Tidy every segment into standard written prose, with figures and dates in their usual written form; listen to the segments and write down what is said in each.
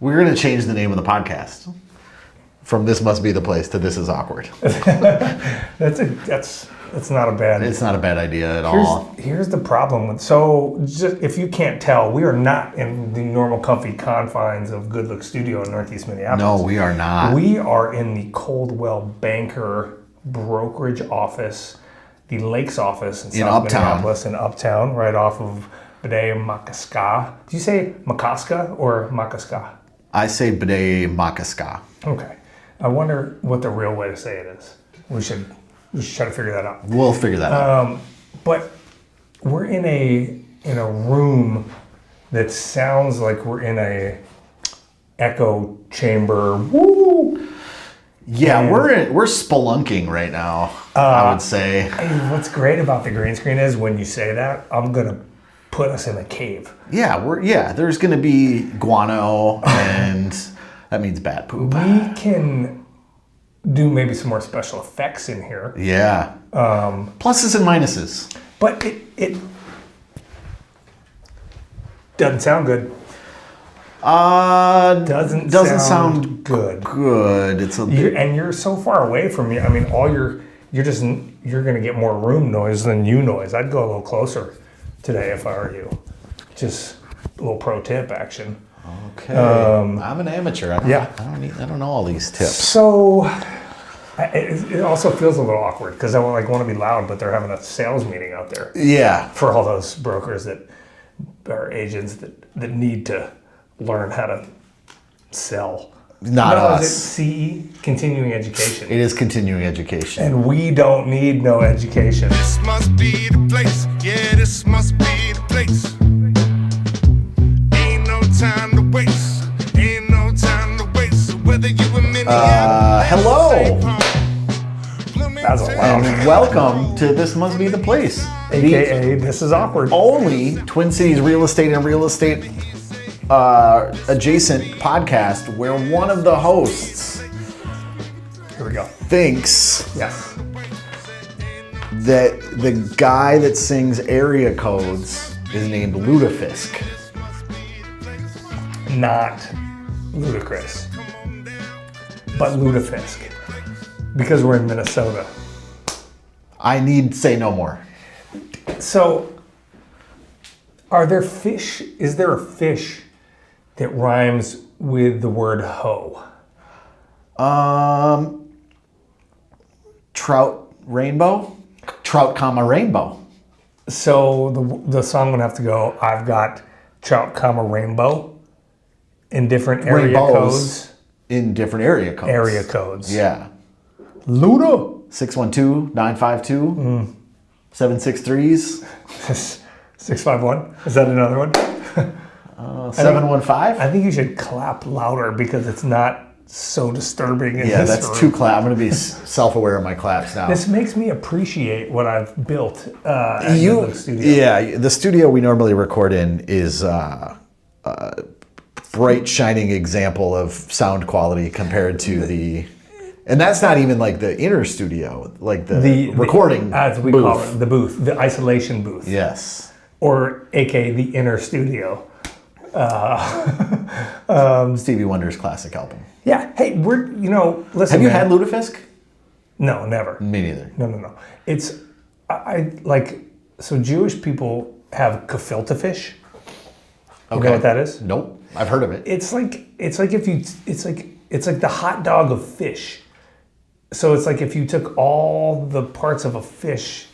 We're going to change the name of the podcast from This Must Be the Place to This Is Awkward. That's not a bad. It's not a bad idea at all. Here's the problem with just if you can't tell, we are not in the normal comfy confines of Good Look Studio in Northeast Minneapolis. No, we are not. We are in the Coldwell Banker brokerage office, the Lakes office in South Minneapolis, in Uptown, right off of Bde Maka Ska. Do you say Maka Ska or Maka Ska? I say Bde Maka Ska. Okay. I wonder what the real way to say it is. We should try to figure that out. We'll figure that out. But we're in a room that sounds like we're in a echo chamber. Woo! Yeah, and we're spelunking right now, I would say. Hey, what's great about the green screen is when you say that, I'm gonna put us in a cave. Yeah, there's gonna be guano and that means bat poop. We can do maybe some more special effects in here. Yeah. Pluses and minuses. But it doesn't sound good. Doesn't sound good. Good. It's and you're so far away from me. I mean, you're gonna get more room noise than you noise. I'd go a little closer today if I were you. Just a little pro tip action. Okay. I'm an amateur. I don't know all these tips. So it also feels a little awkward because I want to be loud, but they're having a sales meeting out there. Yeah. For all those brokers that are agents that need to learn how to sell. Not us. Is it CE? Continuing education. It is continuing education. And we don't need no education. This must be the place. Yeah, this must be the place. Ain't no time to waste. Ain't no time to waste. So whether you in Minneapolis, hello. That's a loud. And welcome to This Must Be the Place. AKA This Is Awkward. Only Twin Cities real estate and real estate adjacent podcast where one of the hosts Here we go. thinks Yes. that the guy that sings area codes is named Ludafisk. Not ludicrous, but ludafisk. Because we're in Minnesota. I need say no more. So, are there fish? Is there a fish that rhymes with the word hoe? Trout rainbow? Trout, rainbow. So the song would have to go, I've got trout, rainbow in different area codes. In different area codes. Area codes. Yeah. Luda. 612-952. 763s. 651. Is that another one? 715. I think you should clap louder because it's not so disturbing in this that's room. too clap. I'm going to be self-aware of my claps now. This makes me appreciate what I've built at the studio. Yeah, the studio we normally record in is a bright, shining example of sound quality compared to the... And that's not even like the inner studio, like the recording as we booth. call it, the booth, the isolation booth. Yes. Or aka the inner studio. Stevie Wonder's classic album. Yeah. Hey, listen. Have you had Ludafisk? No, never. Me neither. No. It's so Jewish people have gefilte fish. You know what that is? Nope. I've heard of it. It's like the hot dog of fish. So it's like if you took all the parts of a fish,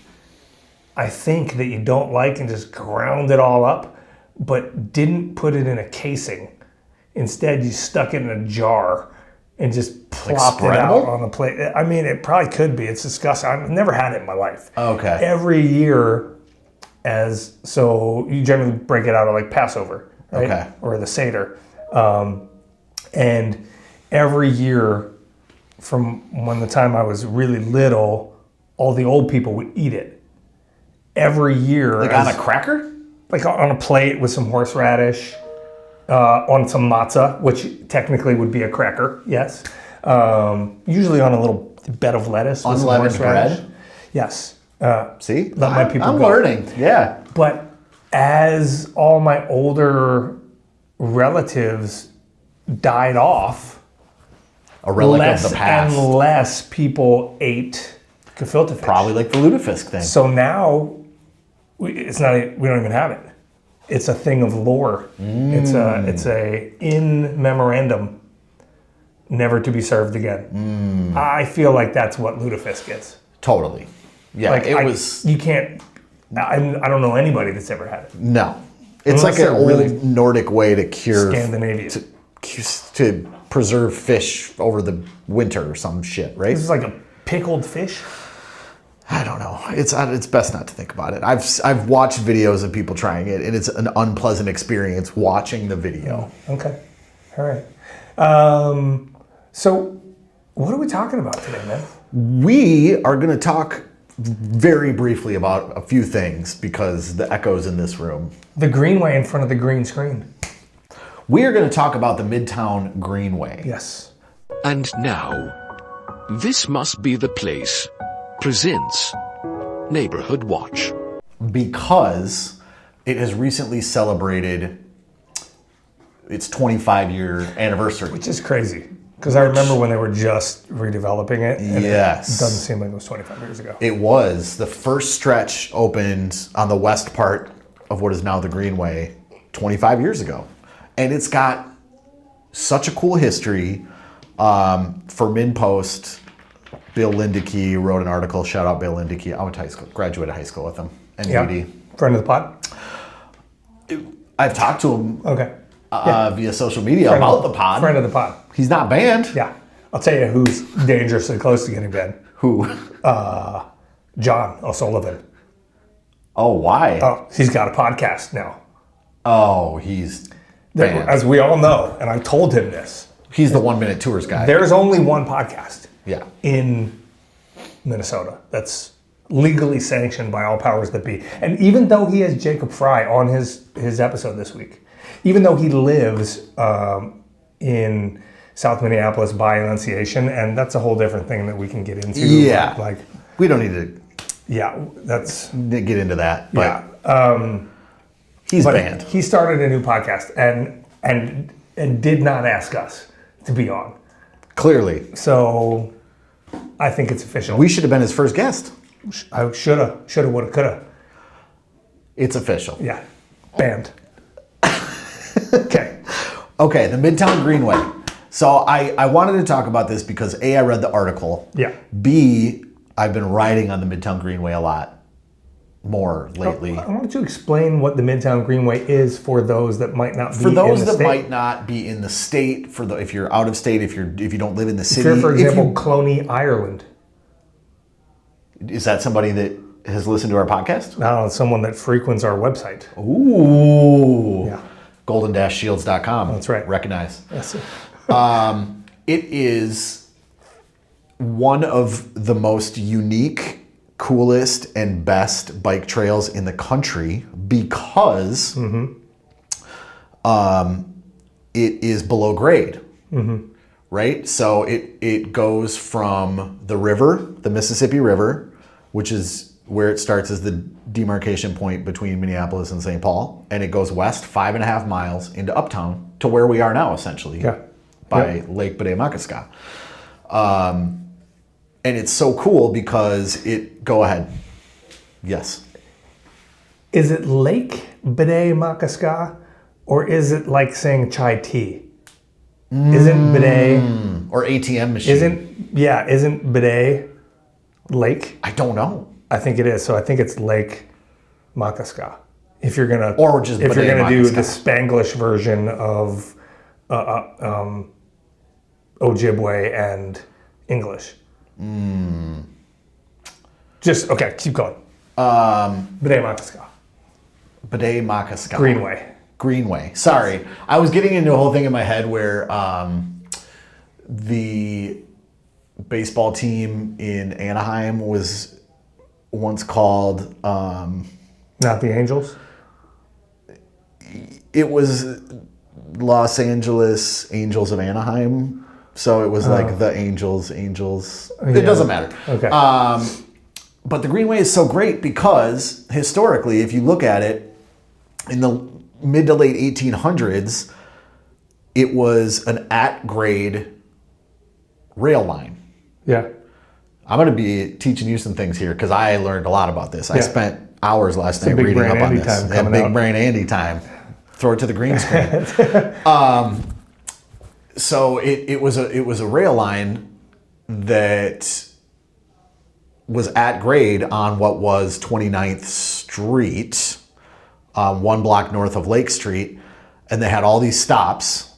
I think, that you don't like and just ground it all up, but didn't put it in a casing. Instead, you stuck it in a jar and just plopped it out on a plate. I mean, it probably could be. It's disgusting. I've never had it in my life. Okay. Every year, so you generally break it out of like Passover, right? Okay. Or the Seder. And every year, from when the time I was really little, all the old people would eat it. Every year. Like on a cracker? Like on a plate with some horseradish, on some matzah, which technically would be a cracker, yes. Usually on a little bed of lettuce with some Unleavened horseradish. bread? Yes. See? Let my people I'm go. learning. Yeah. But as all my older relatives died off, A relic less of the past. and less people ate gefilte fish. Probably like the lutefisk thing. So now we don't even have it. It's a thing of lore. It's a in memorandum, never to be served again. I feel like that's what lutefisk is. Totally. Yeah, Like you can't. I don't know anybody that's ever had it. No. It's Unless like an they're old really Nordic way to cure... Scandinavian. To preserve fish over the winter or some shit, right? This is like a pickled fish. I don't know. It's best not to think about it. I've watched videos of people trying it, and it's an unpleasant experience watching the video. Okay. All right. So what are we talking about today, man? We are going to talk very briefly about a few things because the echoes in this room. The Greenway in front of the green screen. We are going to talk about the Midtown Greenway. Yes. And now, This Must Be the Place presents Neighborhood Watch. Because it has recently celebrated its 25-year anniversary. Which is crazy. Because I remember when they were just redeveloping it. And Yes. It doesn't seem like it was 25 years ago. It was. The first stretch opened on the west part of what is now the Greenway 25 years ago. And it's got such a cool history. For MinPost, Bill Lindeke wrote an article. Shout out Bill Lindeke. I went to high school, graduated high school with him. NBD. Friend of the pod? I've talked to him Okay. via social media about the pod. Friend of the pod. He's not banned. Yeah. I'll tell you who's dangerously close to getting banned. Who? John O'Sullivan. Oh, why? Oh, he's got a podcast now. Oh, he's banned. As we all know, and I told him this, He's the 1 Minute Tours guy. there's only one podcast Yeah. in Minnesota that's legally sanctioned by all powers that be. And even though he has Jacob Fry on his episode this week, even though he lives in South Minneapolis by Annunciation, and that's a whole different thing that we can get into. Yeah. Like, We don't need to yeah, that's, get into that. But yeah. he's But banned. he started a new podcast and did not ask us to be on. Clearly. So I think it's official. We should have been his first guest. I shoulda, woulda, coulda. It's official. Yeah, banned. Okay. Okay, the Midtown Greenway. So I wanted to talk about this because A, I read the article. Yeah. B, I've been riding on the Midtown Greenway a lot more lately. I wanted to explain what the Midtown Greenway is for those that might not be For those in the that state. might not be in the state, if you're out of state, if you don't live in the If city. you're, for if example, you- Cloney, Ireland. is that somebody that has listened to our podcast? No, it's someone that frequents our website. Ooh. Yeah. golden-shields.com. That's right. Recognize. Yes. It is one of the most unique, coolest, and best bike trails in the country because it is below grade. Right? So it goes from the river, the Mississippi River, which is where it starts as the demarcation point between Minneapolis and St. Paul, and it goes west 5.5 miles into Uptown to where we are now, essentially, Yeah. by Lake Bde Maka Ska. And it's so cool because go ahead. Yes. Is it Lake Bde Maka Ska, or is it like saying chai tea? Isn't Bde... Or ATM machine. Isn't Bde lake? I don't know. I think it is. So I think it's Lake Maka Ska. If you're gonna, Or just if you're Bde gonna Maka do Ska. the Spanglish version of Ojibwe and English. Just okay. Keep going. Bde Maka Ska. Bde Maka Ska. Greenway. Sorry. I was getting into a whole thing in my head where the baseball team in Anaheim was once called... Not the Angels. it was Los Angeles Angels of Anaheim. So it was like the Angels. It doesn't matter. Okay. But the Greenway is so great because historically, if you look at it, in the mid to late 1800s, it was an at-grade rail line. Yeah. I'm going to be teaching you some things here because I learned a lot about this. I spent hours last night big reading brain up on Andy this. time Yeah, coming big out. brain Andy time. Throw it to the green screen. So it was a rail line that was at grade on what was 29th Street, 1 block north of Lake Street, and they had all these stops.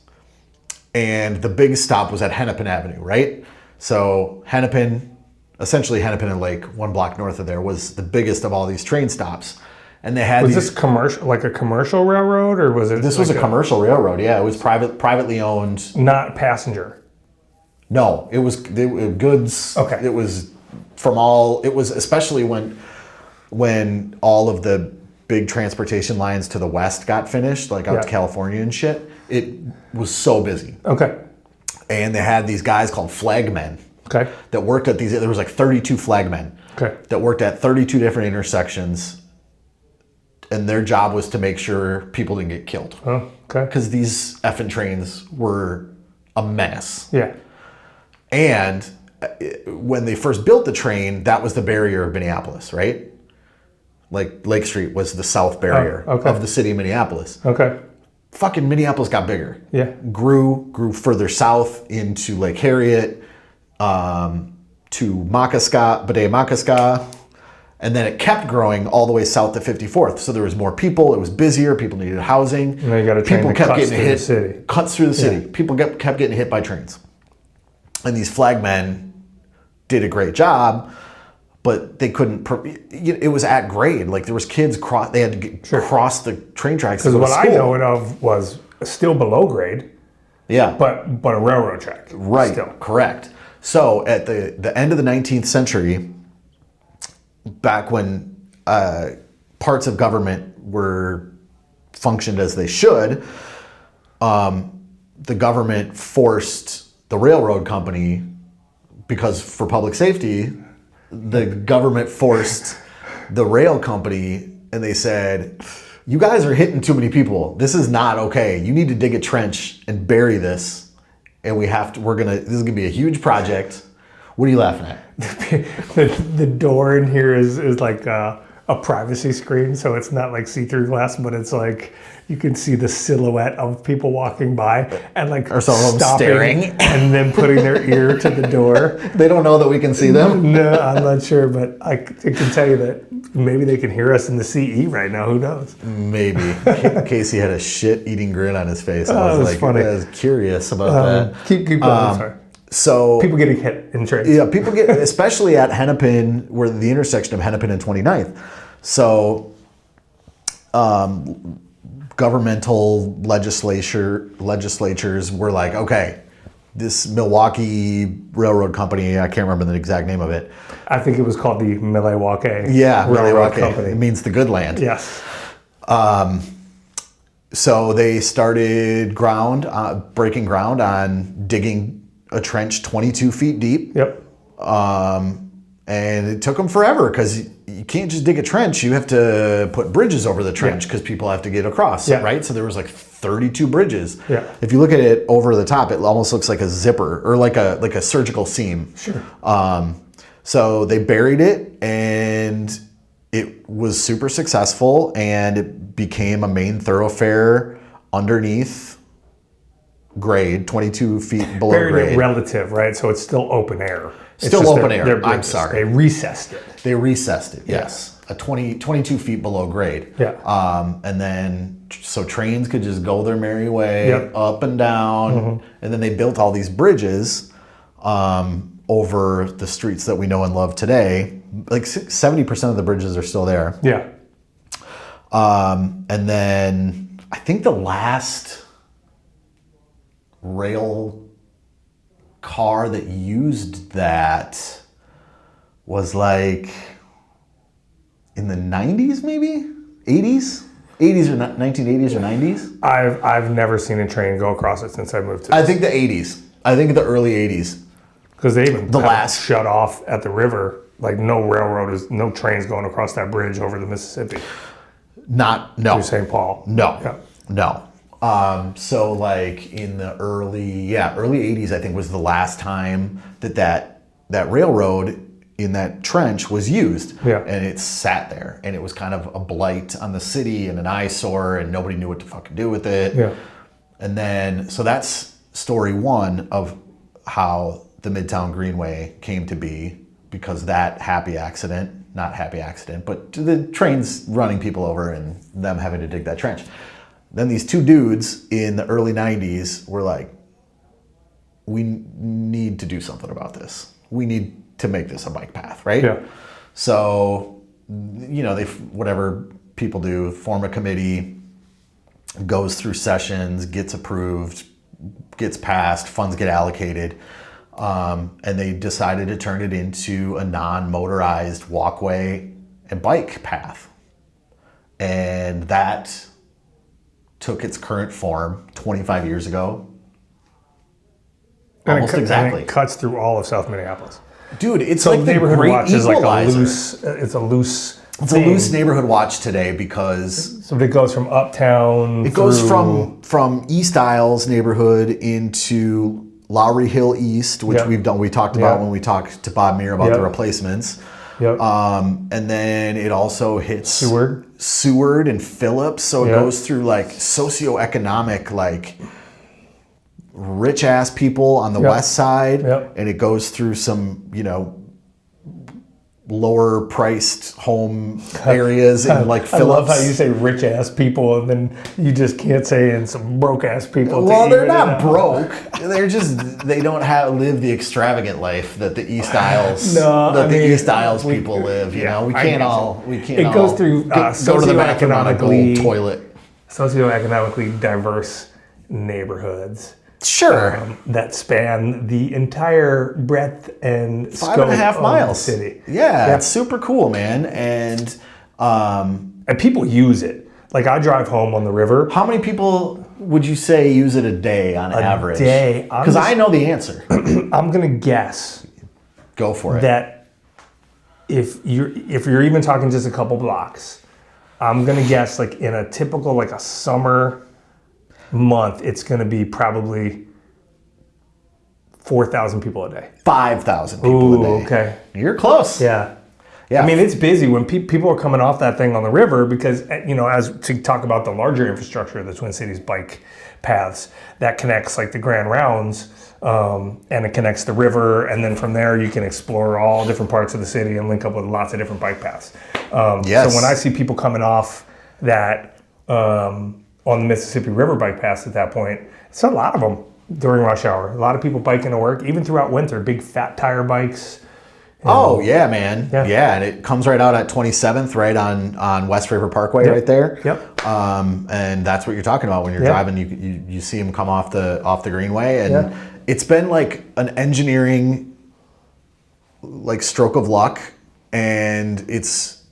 And the big stop was at Hennepin Avenue, right? So essentially Hennepin and Lake, 1 block north of there, was the biggest of all these train stops. And they had Was this commercial, like a commercial railroad, or was it? This was a commercial railroad. Yeah, it was privately owned. Not passenger. No, it was goods. Okay. It was from all. It was especially when all of the big transportation lines to the west got finished, like out to California and shit. It was so busy. Okay. And they had these guys called flagmen. Okay. That worked at these. There was like 32 flagmen. Okay. That worked at 32 different intersections. And their job was to make sure people didn't get killed. Oh, okay. Because these effing trains were a menace. Yeah. And when they first built the train, that was the barrier of Minneapolis, right? Like Lake Street was the south barrier of the city of Minneapolis. Okay. Fucking Minneapolis got bigger. Yeah. Grew further south into Lake Harriet, to Maka Ska, Bde Maka Ska. And then it kept growing all the way south to 54th. So there was more people. It was busier. People needed housing. And then you got a train that cuts through the city. Cuts through the city. People kept getting hit by trains. And these flagmen did a great job, but they couldn't. It was at grade. Like there was kids they had to cross the train tracks. Because what I know it of was still below grade. Yeah. But a railroad track. Right. Still. Correct. So at the end of the 19th century, back when parts of government functioned as they should, the government forced the railroad company, because for public safety, the government forced the rail company, and they said, you guys are hitting too many people. This is not okay. You need to dig a trench and bury this. And this is gonna be a huge project. What are you laughing at? The door in here is like a privacy screen, so it's not like see-through glass, but it's like you can see the silhouette of people walking by and like or some of them stopping staring and then putting their ear to the door. They don't know that we can see them? No, I'm not sure, but I can tell you that maybe they can hear us in the CE right now. Who knows? Maybe. Casey had a shit-eating grin on his face. I was funny. I was curious about that. Keep going. Sorry. So People getting hit in trains. yeah, people get, especially at Hennepin, where the intersection of Hennepin and 29th. So governmental legislatures were like, okay, this Milwaukee Railroad Company, I can't remember the exact name of it. I think it was called the Milwaukee Railroad Railroad Company. Company. It means the good land. Yes. So they started breaking ground on digging a trench 22 feet deep. Yep. And it took them forever because you can't just dig a trench. You have to put bridges over the trench because people have to get across, right? So there was like 32 bridges. Yeah. If you look at it over the top, it almost looks like a zipper or like a surgical seam. Sure. So they buried it, and it was super successful, and it became a main thoroughfare underneath grade, 22 feet below Buried grade. it relative, right? So it's still open air. It's Still just open their air. I'm bridges. sorry. They recessed it. They recessed it, yes. 22 feet below grade. Yeah. And then, so trains could just go their merry way, Yep. up and down. And then they built all these bridges over the streets that we know and love today. Like 70% of the bridges are still there. Yeah. And then I think the last rail car that used that was like in the 90s, maybe 80s or 1980s or 90s. I've never seen a train go across it since I moved to. I think the 80s. I think the early 80s. Because they even last shut off at the river. Like no trains going across that bridge over the Mississippi No. through St. Paul. No. Yeah. No. So like in the early 80s, I think was the last time that railroad in that trench was used. Yeah. And it sat there, and it was kind of a blight on the city and an eyesore, and nobody knew what to fucking do with it. Yeah. And then, so that's story one of how the Midtown Greenway came to be, because that not happy accident, but the trains running people over and them having to dig that trench. Then these two dudes in the early 90s were like, we need to do something about this. We need to make this a bike path, right? Yeah. So, they, whatever people do, form a committee, goes through sessions, gets approved, gets passed, funds get allocated, and they decided to turn it into a non-motorized walkway and bike path. And that took its current form 25 years ago. Almost exactly. And it cuts through all of South Minneapolis. Dude, it's So like the neighborhood great watch is like equalizer. it's a loose It's a loose neighborhood watch today because So it goes from uptown. it goes from East Isles neighborhood into Lowry Hill East, which Yep. we talked about Yep. when we talked to Bob Muir about Yep. the replacements. Yep. And then it also hits Seward and Phillips. So it Yep. goes through like socioeconomic, like rich ass people on the Yep. west side. Yep. And it goes through some, lower priced home areas in like Phillips. I love how you say rich ass people and then you just can't say in some broke ass people. Well, they're not broke. They're just, they don't live the extravagant life that the East Isles East Isles people live. You know, we can't all. It goes through go to the bathroom on a gold toilet. Socioeconomically diverse neighborhoods. Sure. That span the entire breadth and 5.5 miles. of the city. Yeah, it's super cool, man. And And people use it. Like I drive home on the river. how many people would you say use it a day on average? Day. Because I know the answer. I'm gonna guess Go for it. that if you're even talking just a couple blocks, I'm gonna guess like in a typical like a summer month, it's gonna be probably 4,000 people a day. 5,000 people a day. Okay. You're close. Yeah. Yeah. I mean, it's busy when people are coming off that thing on the river because, as to talk about the larger infrastructure of the Twin Cities bike paths, that connects like the Grand Rounds and it connects the river. And then from there, you can explore all different parts of the city and link up with lots of different bike paths. Yes. So when I see people coming off that on the Mississippi River bike paths at that point, it's a lot of them during rush hour. A lot of people biking to work, even throughout winter, big fat tire bikes. Oh yeah, man. Yeah. Yeah, and it comes right out at 27th, right on West River Parkway, Yep. right there. Yep. And that's what you're talking about when you're Yep. driving. You see them come off the Greenway, and Yeah. it's been like an engineering like stroke of luck, and it's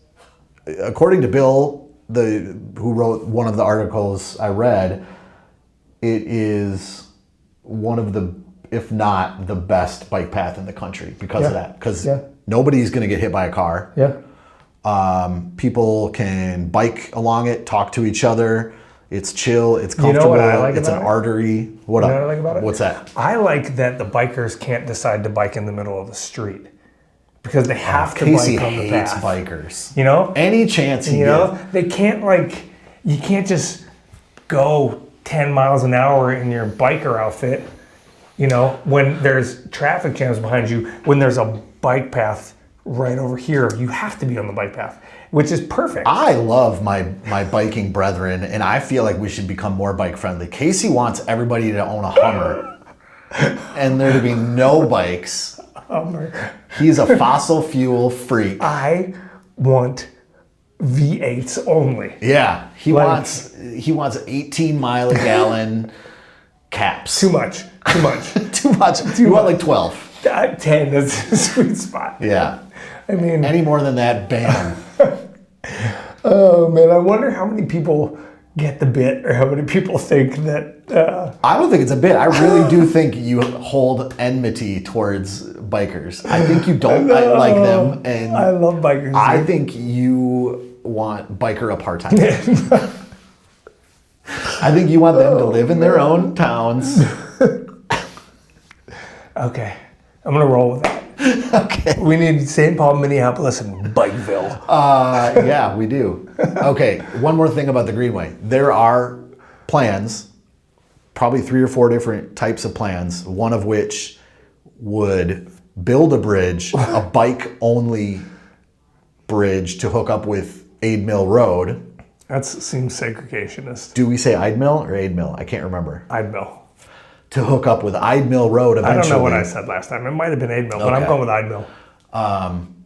according to Bill, who wrote one of the articles I read, it is one of the, if not the best bike path in the country because of that. Because nobody's going to get hit by a car. Yeah. People can bike along it, talk to each other. It's chill. It's You know comfortable. what I like It's an about it? artery. What You know up? what I like about it? What's that? I like that the bikers can't decide to bike in the middle of the street because they have to Casey bike on the hates path. bikers. You know? Any chance he gets. They can't you can't just go 10 miles an hour in your biker outfit, when there's traffic jams behind you, when there's a bike path right over here, you have to be on the bike path, which is perfect. I love my biking brethren, and I feel like we should become more bike friendly. Casey wants everybody to own a Hummer and there to be no bikes. He's a fossil fuel freak. I want V8s only. Yeah, he wants 18 mile a gallon caps. Too much. Too much. You want like 12. 10 is a sweet spot. Yeah. I mean, Any more than that, bam. oh man, I wonder how many people get the bit or how many people think that. I don't think it's a bit. I really do think you hold enmity towards bikers. I think you don't like them, and I love bikers. I dude. think you want biker apartheid. I think you want them to live in their own towns. Okay, I'm gonna roll with that. Okay. We need St. Paul, Minneapolis, and Bikeville. Yeah, we do. Okay, one more thing about the Greenway. There are plans, probably 3 or 4 different types of plans, one of which would build a bridge, a bike-only bridge to hook up with Aid Mill Road. That seems segregationist. Do we say Aid Mill or Aid Mill? I can't remember. Aid Mill. To hook up with Aid Mill Road eventually. I don't know what I said last time. It might have been Aid Mill, but I'm Okay. going with Aid Mill.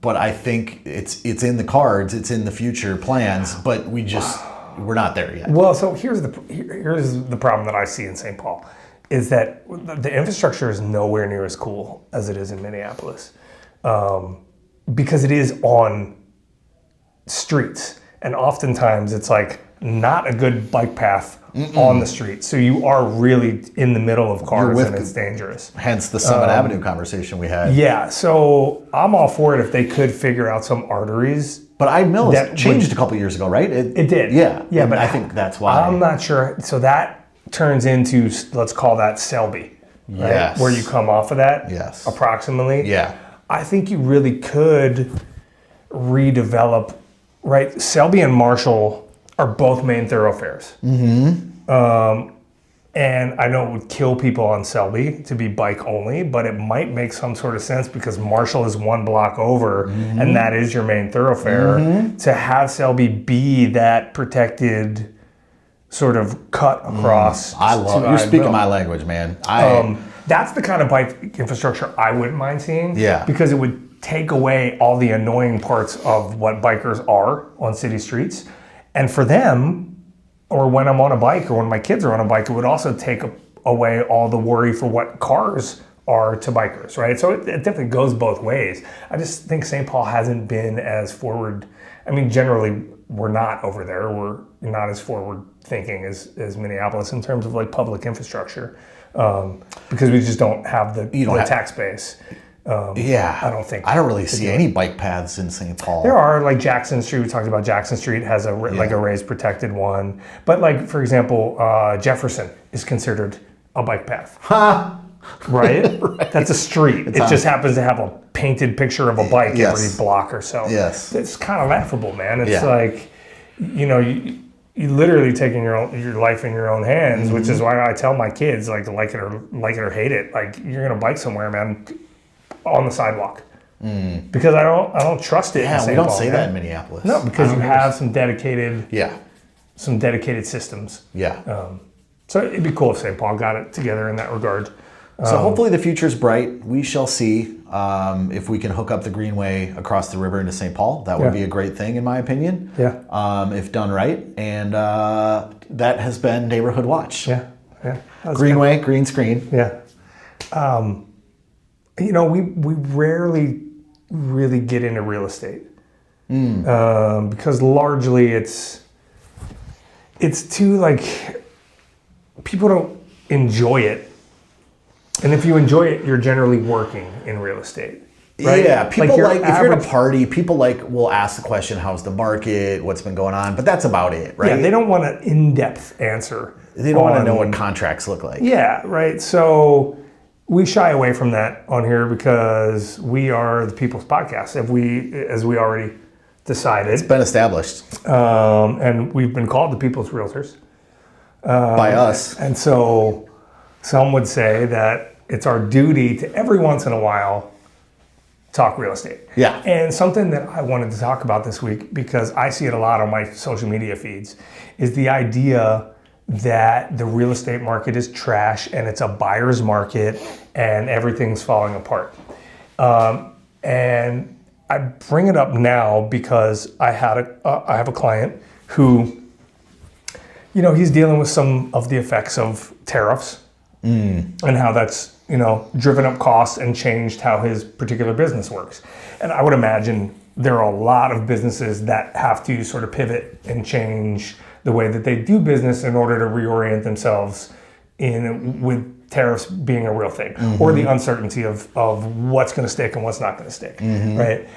But I think it's in the cards, it's in the future plans, but we're not there yet. Well, so here's the problem that I see in St. Paul, is that the infrastructure is nowhere near as cool as it is in Minneapolis, because it is on streets, and oftentimes it's like not a good bike path on the street, so you are really in the middle of cars and it's dangerous. Hence the Summit Avenue conversation we had. Yeah, so I'm all for it if they could figure out some arteries. But Aid Mill has That changed a couple years ago, right? It did. Yeah, Yeah, but I think that's why. I'm not sure. So that turns into, let's call that Selby, right? Yes. Where you come off of that, Yes. approximately. Yeah. I think you really could redevelop, right? Selby and Marshall are both main thoroughfares. And I know it would kill people on Selby to be bike only, but it might make some sort of sense because Marshall is 1 block over and that is your main thoroughfare. To have Selby be that protected sort of cut across. You're speaking my language, man. That's the kind of bike infrastructure I wouldn't mind seeing. Yeah. Because it would take away all the annoying parts of what bikers are on city streets. And for them, or when I'm on a bike or when my kids are on a bike, it would also take away all the worry for what cars are to bikers, right? So it definitely goes both ways. I just think St. Paul hasn't been as forward. I mean, generally, we're not over there. We're not as forward thinking as Minneapolis in terms of like public infrastructure, because we just don't have the tax base. I don't think. I don't really see any bike paths in St. Paul. There are, like Jackson Street. We talked about Jackson Street has like a raised protected one, but like for example, Jefferson is considered a bike path. Right? That's a street. It just happens to have a painted picture of a bike every block or so. Yes. It's kind of laughable, man. It's like, you literally taking your life in your own hands, which is why I tell my kids, like it or hate it, like you're gonna bike somewhere, man, on the sidewalk. Because I don't trust it. Yeah, we don't say that in Minneapolis. No, because you have some dedicated systems. Yeah. So it'd be cool if St. Paul got it together in that regard. So hopefully the future's bright. We shall see if we can hook up the Greenway across the river into St. Paul. That would be a great thing, in my opinion. Yeah. If done right. And that has been Neighborhood Watch. Yeah. Greenway, green screen. Yeah. We rarely really get into real estate because largely it's too like people don't enjoy it, and if you enjoy it, you're generally working in real estate. Right? Yeah, people your if you're at average- a party, people will ask the question, how's the market, what's been going on, but that's about it, right? Yeah, they don't want an in-depth answer. They don't want to know what contracts look like. Yeah, right. So we shy away from that on here because we are the People's Podcast, as we already decided. It's been established And we've been called the People's Realtors. by us. And so some would say that it's our duty to every once in a while talk real estate. Yeah. And something that I wanted to talk about this week, because I see it a lot on my social media feeds, is the idea that the real estate market is trash and it's a buyer's market and everything's falling apart. And I bring it up now because I have a client who, he's dealing with some of the effects of tariffs and how that's, driven up costs and changed how his particular business works. And I would imagine there are a lot of businesses that have to sort of pivot and change the way that they do business in order to reorient themselves with tariffs being a real thing, or the uncertainty of what's going to stick and what's not going to stick, right?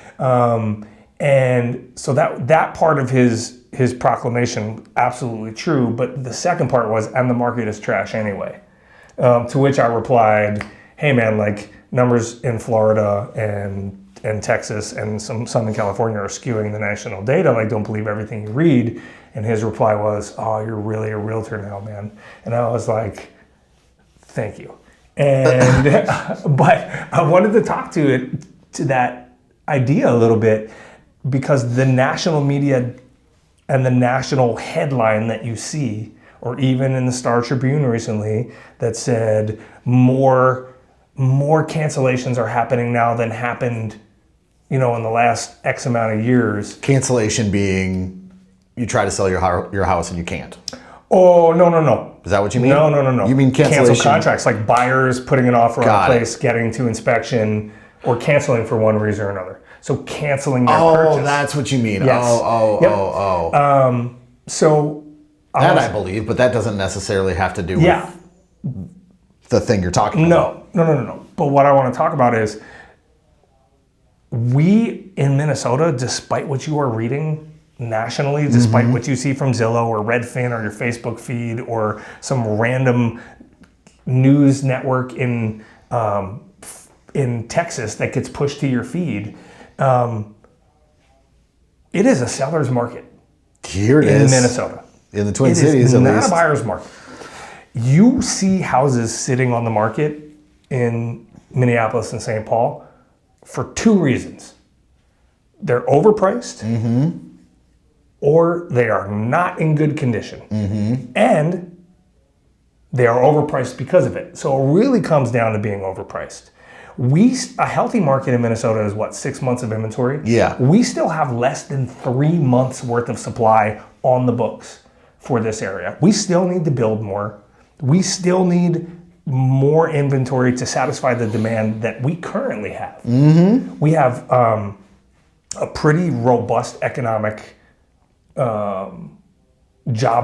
And so that part of his proclamation, absolutely true. But the second part was, and the market is trash anyway. To which I replied, hey man, like numbers in Florida and Texas and some in California are skewing the national data. Like, don't believe everything you read. And his reply was, oh, you're really a realtor now, man. And I was like, thank you. And but I wanted to talk to that idea a little bit, because the national media and the national headline that you see, or even in the Star Tribune recently, that said more cancellations are happening now than happened, in the last X amount of years. Cancellation being you try to sell your house and you can't. Oh, no. Is that what you mean? No. You mean cancellation? Cancel contracts, like buyers putting an offer on a place, getting to inspection, or canceling for one reason or another. So canceling their purchase. Oh, that's what you mean. Yes. Oh. So that I believe, but that doesn't necessarily have to do with the thing you're talking about. No. But what I want to talk about is, we in Minnesota, despite what you are reading nationally, despite what you see from Zillow or Redfin or your Facebook feed or some random news network in Texas that gets pushed to your feed, it is a seller's market. Here it in is. Minnesota. In the Twin Cities, at least. It's not a buyer's market. You see houses sitting on the market in Minneapolis and St. Paul for two reasons. They're overpriced, or they are not in good condition. And they are overpriced because of it. So it really comes down to being overpriced. A healthy market in Minnesota is what, 6 months of inventory? Yeah. We still have less than 3 months worth of supply on the books for this area. We still need to build more. We still need more inventory to satisfy the demand that we currently have. We have a pretty robust economic job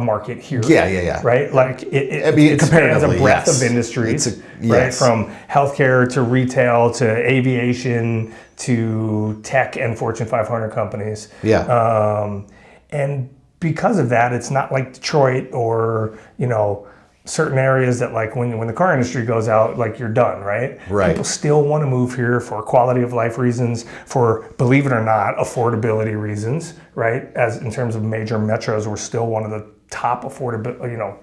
market here. Yeah. Right? Like it spans a breadth of industries, right? From healthcare to retail to aviation to tech and Fortune 500 companies. And because of that, it's not like Detroit or, certain areas that, like, when the car industry goes out, like, you're done, right? People still want to move here for quality of life reasons, for, believe it or not, affordability reasons, right? As in terms of major metros, we're still one of the top affordable,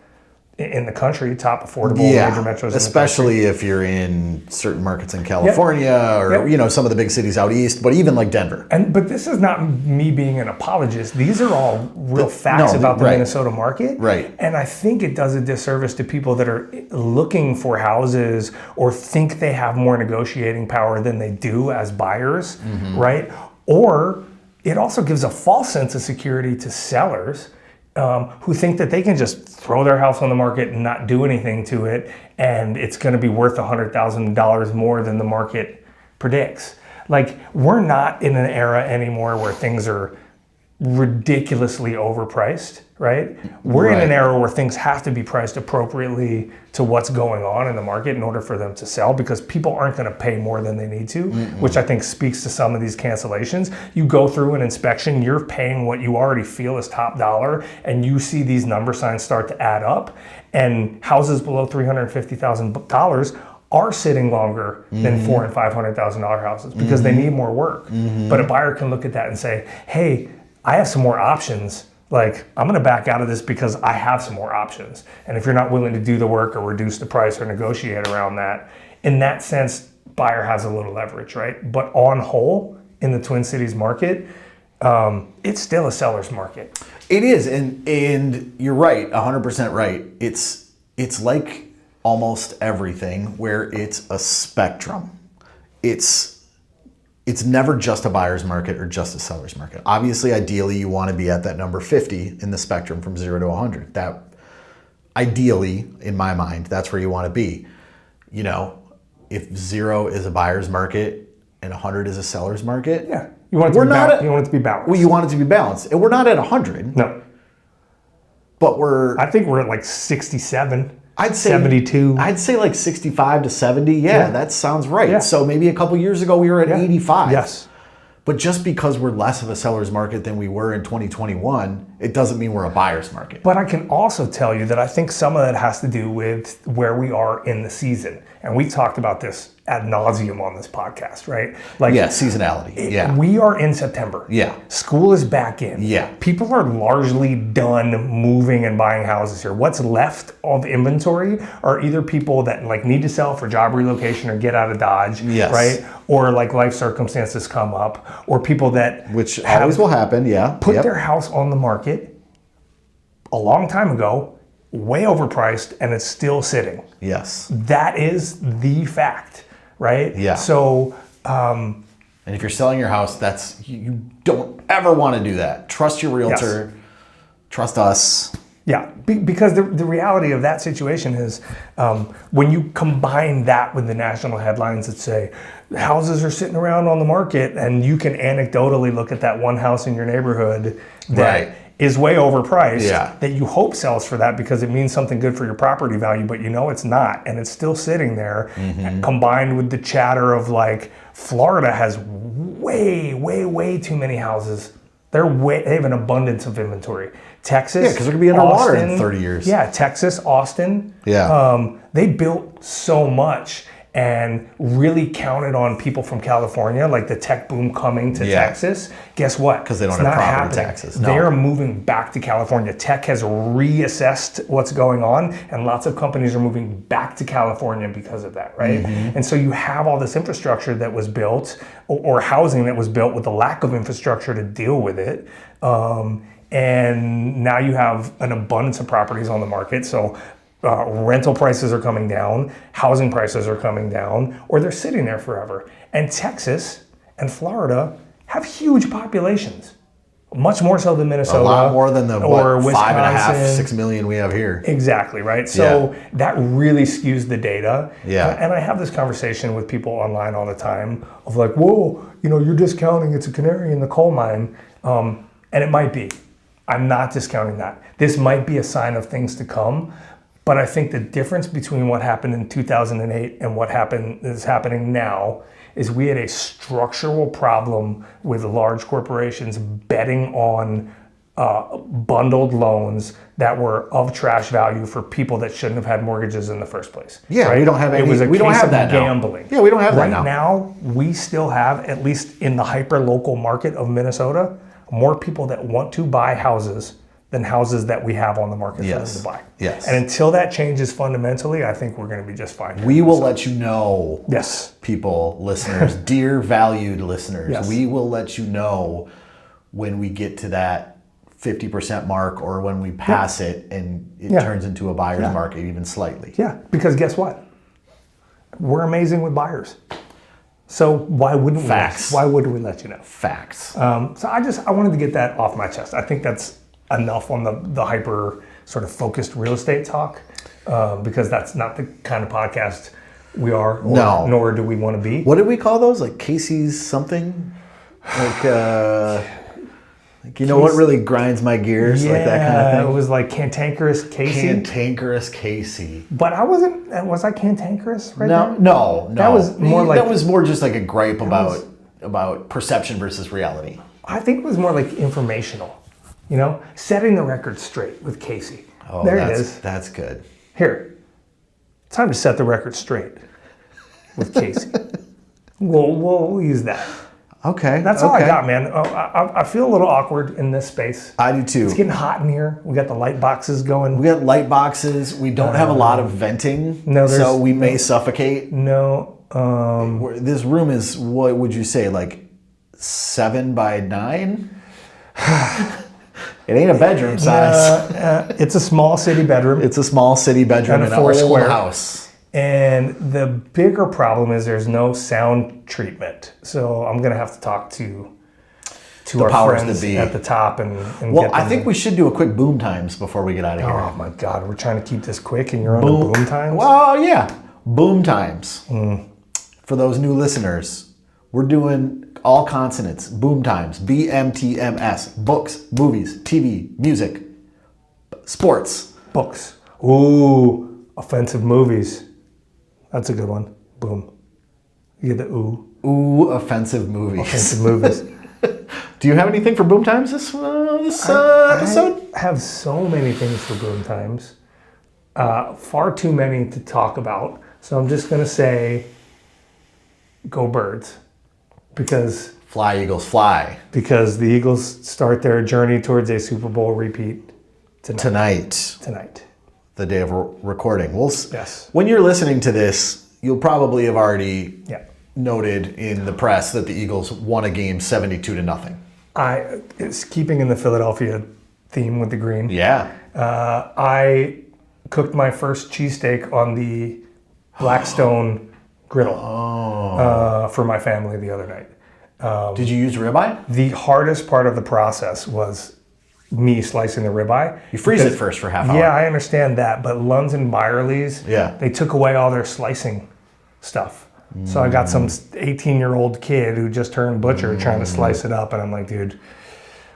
in the country, top affordable major metros. Especially if you're in certain markets in California or some of the big cities out east, but even like Denver. But this is not me being an apologist. These are all real facts about the Minnesota market. Right. And I think it does a disservice to people that are looking for houses or think they have more negotiating power than they do as buyers, right? Or it also gives a false sense of security to sellers who think that they can just throw their house on the market and not do anything to it, and it's going to be worth $100,000 more than the market predicts. Like, we're not in an era anymore where things are ridiculously overpriced, right? We're in an era where things have to be priced appropriately to what's going on in the market in order for them to sell, because people aren't going to pay more than they need to, which I think speaks to some of these cancellations. You go through an inspection, you're paying what you already feel is top dollar, and you see these number signs start to add up, and houses below $350,000 are sitting longer than $400,000 and $500,000 houses because they need more work. But a buyer can look at that and say, hey, I have some more options. Like, I'm going to back out of this because I have some more options. And if you're not willing to do the work or reduce the price or negotiate around that, in that sense, buyer has a little leverage, right? But on whole, in the Twin Cities market, it's still a seller's market. It is, and you're right, 100% right. It's like almost everything where it's a spectrum. It's never just a buyer's market or just a seller's market. Obviously, ideally, you want to be at that number 50 in the spectrum from 0 to 100. That, ideally, in my mind, that's where you want to be. If 0 is a buyer's market and 100 is a seller's market, you want it to be balanced. Well, you want it to be balanced, and we're not at 100. No, but I think we're at like 67. I'd say 72. I'd say like 65 to 70. Yeah, that sounds right. Yeah. So maybe a couple years ago we were at 85. Yes. But just because we're less of a seller's market than we were in 2021, it doesn't mean we're a buyer's market. But I can also tell you that I think some of that has to do with where we are in the season. And we talked about this ad nauseum on this podcast, right? Like, Yeah, seasonality. Yeah. We are in September. Yeah. School is back in. Yeah. People are largely done moving and buying houses here. What's left of inventory are either people that like need to sell for job relocation or get out of Dodge, Yes. right? Or like life circumstances come up, or people that Which always will happen, yeah. put Yep. their house on the market a long time ago, way overpriced, and it's still sitting. Yes. That is the fact, right? Yeah. So, And if you're selling your house, you don't ever want to do that. Trust your realtor. Trust us. yeah, because the reality of that situation is when you combine that with the national headlines that say houses are sitting around on the market, and you can anecdotally look at that one house in your neighborhood that Right. is way overpriced, Yeah. that you hope sells for that because it means something good for your property value, but you know it's not, and it's still sitting there, combined with the chatter of like, Florida has way too many houses. They have an abundance of inventory. Texas, Yeah, 'cause they're gonna be underwater in Austin, 30 years. Yeah, Texas, Austin. Yeah. They built so much and really counted on people from California, like the tech boom coming to Yeah. Texas. Guess what? 'Cause they don't It's have not property happening. taxes, no. They're moving back to California. Tech has reassessed what's going on, and lots of companies are moving back to California because of that, right? Mm-hmm. And so you have all this infrastructure that was built, or housing that was built with the lack of infrastructure to deal with it. And now you have an abundance of properties on the market. So rental prices are coming down, housing prices are coming down, or they're sitting there forever. And Texas and Florida have huge populations, much more so than Minnesota. A lot more than the or 5.5, Wisconsin. 6 million we have here. Exactly, right? So that really skews the data. Yeah. And I have this conversation with people online all the time of like, whoa, you're discounting, it's a canary in the coal mine. And it might be. I'm not discounting that. This might be a sign of things to come. But I think the difference between what happened in 2008 and what is happening now is we had a structural problem with large corporations betting on bundled loans that were of trash value for people that shouldn't have had mortgages in the first place. Yeah, right? we don't have any. It was a we don't case have of that now. gambling. Yeah, we don't have right that now. now. We still have, at least in the hyper local market of Minnesota, more people that want to buy houses than houses that we have on the market for them to buy. Yes. And until that changes fundamentally, I think we're going to be just fine. We will let you know, Yes. people, listeners, dear valued listeners, Yes. we will let you know when we get to that 50% mark or when we pass it and it turns into a buyer's market even slightly. Yeah, because guess what? We're amazing with buyers. So why wouldn't Facts. why would we let you know? Facts. So I wanted to get that off my chest. I think that's enough on the hyper sort of focused real estate talk, because that's not the kind of podcast we are, or, nor do we want to be. What did we call those? Like Casey's something? Like, what really grinds my gears? Like that kind of thing? It was like Cantankerous Casey. Cantankerous Casey. But I wasn't, was I cantankerous right No, there? no. That was more like- That was more just like a gripe about perception versus reality. I think it was more like informational, setting the record straight with Casey. Oh, there it is. That's good. Here, time to set the record straight with Casey. we'll use that. Okay. That's all I got, man. I feel a little awkward in this space. I do too. It's getting hot in here. We got the light boxes going. We got light boxes. We don't have a lot of venting, so we may suffocate. No. This room is, what would you say, like 7 by 9? It ain't a bedroom size. It's a small city bedroom. It's a small city bedroom And a in an old 4-square. house. And the bigger problem is there's no sound treatment. So I'm going to have to talk to our powers friends that be at the top and Well, get I them think to- we should do a quick BooMTimeS before we get out of here. Oh my God, we're trying to keep this quick and you're on the BooMTimeS? Well, yeah. BooMTimeS. For those new listeners, we're doing all consonants. BooMTimeS. BMTMS. Books, movies, TV, music, sports. Books. Ooh, offensive movies. That's a good one. Boom. You get the ooh. Ooh, offensive movies. Offensive movies. Do you have anything for BooMTimeS this episode? I have so many things for BooMTimeS. Far too many to talk about. So I'm just going to say, go Birds. Because Fly, Eagles, fly. Because the Eagles start their journey towards a Super Bowl repeat tonight. The day of recording. Yes. When you're listening to this, you'll probably have already noted in the press that the Eagles won a game 72-0. It's keeping in the Philadelphia theme with the green. Yeah. I cooked my first cheesesteak on the Blackstone griddle for my family the other night. Did you use ribeye? The hardest part of the process was me slicing the ribeye. You freeze it first for half hour. Yeah, I understand that, but Lund's and Byerly's, they took away all their slicing stuff. So I got some 18-year-old kid who just turned butcher trying to slice it up, and I'm like, dude,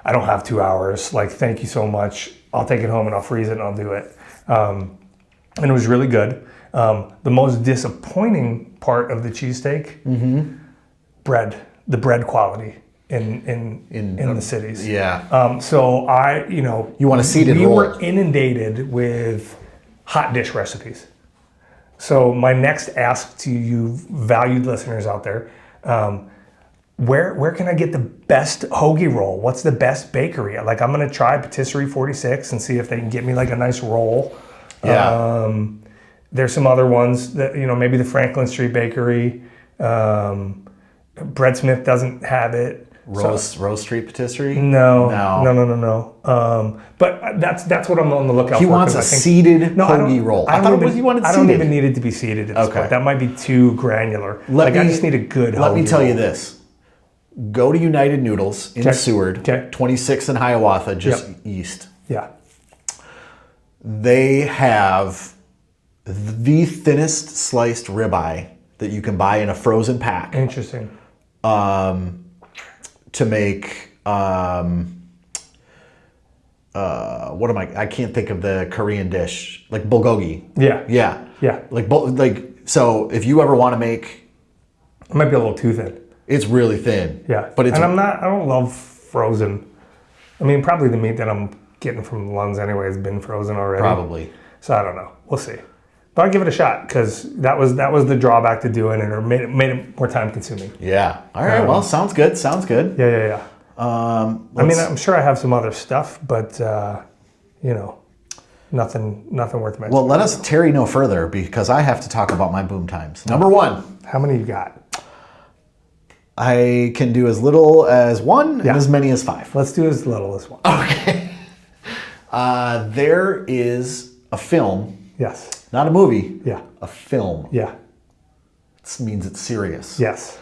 I don't have 2 hours. Like, thank you so much. I'll take it home and I'll freeze it and I'll do it. And it was really good. The most disappointing part of the cheesesteak, bread, the bread quality in the cities. Yeah. So you want to seed it. We were inundated with hot dish recipes. So my next ask to you valued listeners out there, where can I get the best hoagie roll? What's the best bakery? Like, I'm going to try Patisserie 46 and see if they can get me like a nice roll. Yeah. There's some other ones that, maybe the Franklin Street Bakery. Breadsmith doesn't have it. Rose Street Patisserie? No. But that's what I'm on the lookout for. He wants a seeded hoagie roll. I don't even need it to be seeded at this point. That might be too granular. I just need a good hoagie roll. Let me tell you this. Go to United Noodles in Seward, 26th and Hiawatha, just east. Yeah. They have the thinnest sliced ribeye that you can buy in a frozen pack. Interesting. To make I can't think of the Korean dish, like bulgogi. Yeah. So if you ever want to make, it might be a little too thin. It's really thin. Yeah. But I don't love frozen. I mean, probably the meat that I'm getting from Lund's anyway has been frozen already. Probably. So I don't know. We'll see. But I'll give it a shot because that was the drawback to doing it, or made it more time consuming. Yeah. All right. Well, sounds good. Yeah. I mean, I'm sure I have some other stuff, but nothing worth mentioning. Well, let us tarry no further because I have to talk about my BooMTimeS. Number one. How many you got? I can do as little as one and as many as 5. Let's do as little as 1. Okay. There is a film. Yes. Not a movie. Yeah. A film. Yeah. This means it's serious. Yes.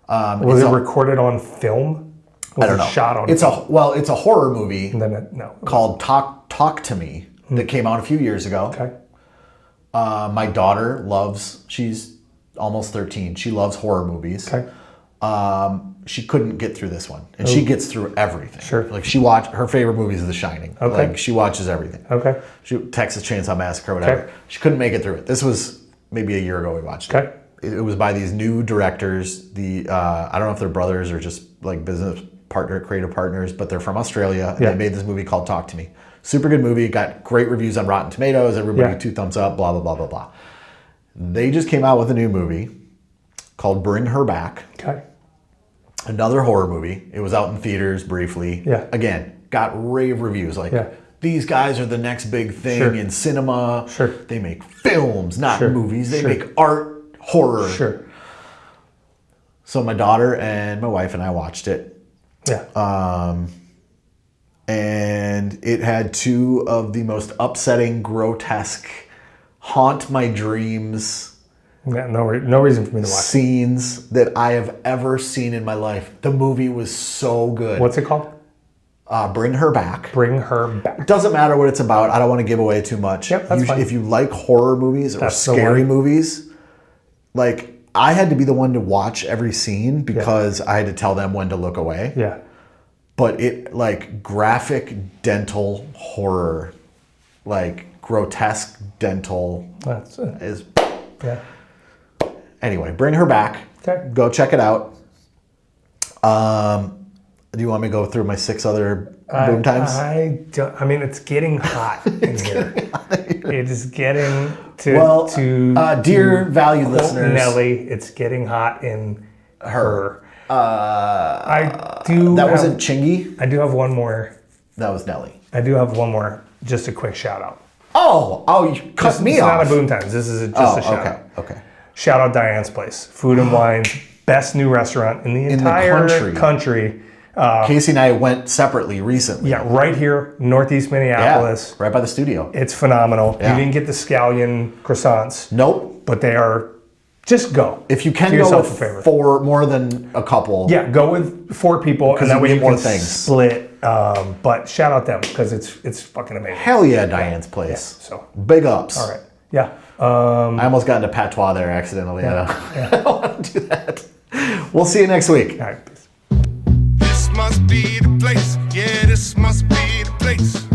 Was it recorded on film? I don't know. Shot on it's a horror movie called Talk to Me that came out a few years ago. Okay. My daughter she's almost 13. She loves horror movies. Okay. She couldn't get through this one, and she gets through everything. Sure. Like her favorite movie is The Shining. Okay. Like she watches everything. Okay. Texas Chainsaw Massacre, whatever. Okay. She couldn't make it through it. This was maybe a year ago we watched it. Okay. It was by these new directors. I don't know if they're brothers or just like creative partners, but they're from Australia. And they made this movie called Talk to Me. Super good movie. Got great reviews on Rotten Tomatoes. Everybody 2 thumbs up. Blah blah blah blah blah. They just came out with a new movie called Bring Her Back. Okay. Another horror movie. It was out in theaters briefly. Yeah. Again, got rave reviews. These guys are the next big thing in cinema. Sure. They make films, not movies. They make art, horror. Sure. So my daughter and my wife and I watched it. Yeah. And it had 2 of the most upsetting, grotesque, haunt my dreams. Yeah, no reason for me to watch scenes that I have ever seen in my life. The movie was so good. What's it called? Bring Her Back. Bring Her Back. It doesn't matter what it's about. I don't want to give away too much. Yep, that's fine. If you like horror movies or scary movies, like I had to be the one to watch every scene because I had to tell them when to look away. Yeah. But it graphic dental horror, grotesque dental That's it. is. Yeah. Anyway, Bring Her Back. Okay. Go check it out. Do you want me to go through my 6 other boom times? I don't. I mean, it's getting hot in here. It is getting to. Well, dear to valued quote listeners, Nelly, it's getting hot in her. that That wasn't Chingy. I do have one more. That was Nelly. I do have one more. Just a quick shout out. Oh, you cut me It's off. not a boom times. This is just a shout out. Okay. Shout out Diane's Place, Food and Wine's best new restaurant in the entire country. Casey and I went separately recently. Yeah, right here, Northeast Minneapolis. Right by the studio. It's phenomenal. Yeah. You didn't get the scallion croissants. Nope. But they are, just go. If you can Do go yourself with a favor. 4, more than a couple. Yeah, go with 4 people, and that you way get you more can things. split. But shout out them, because it's fucking amazing. Hell yeah, Diane's Place. So, Big ups. all right. Yeah. I almost got into patois there accidentally. I don't want to do that. We'll see you next week. All right. Peace. This must be the place. Yeah, this must be the place.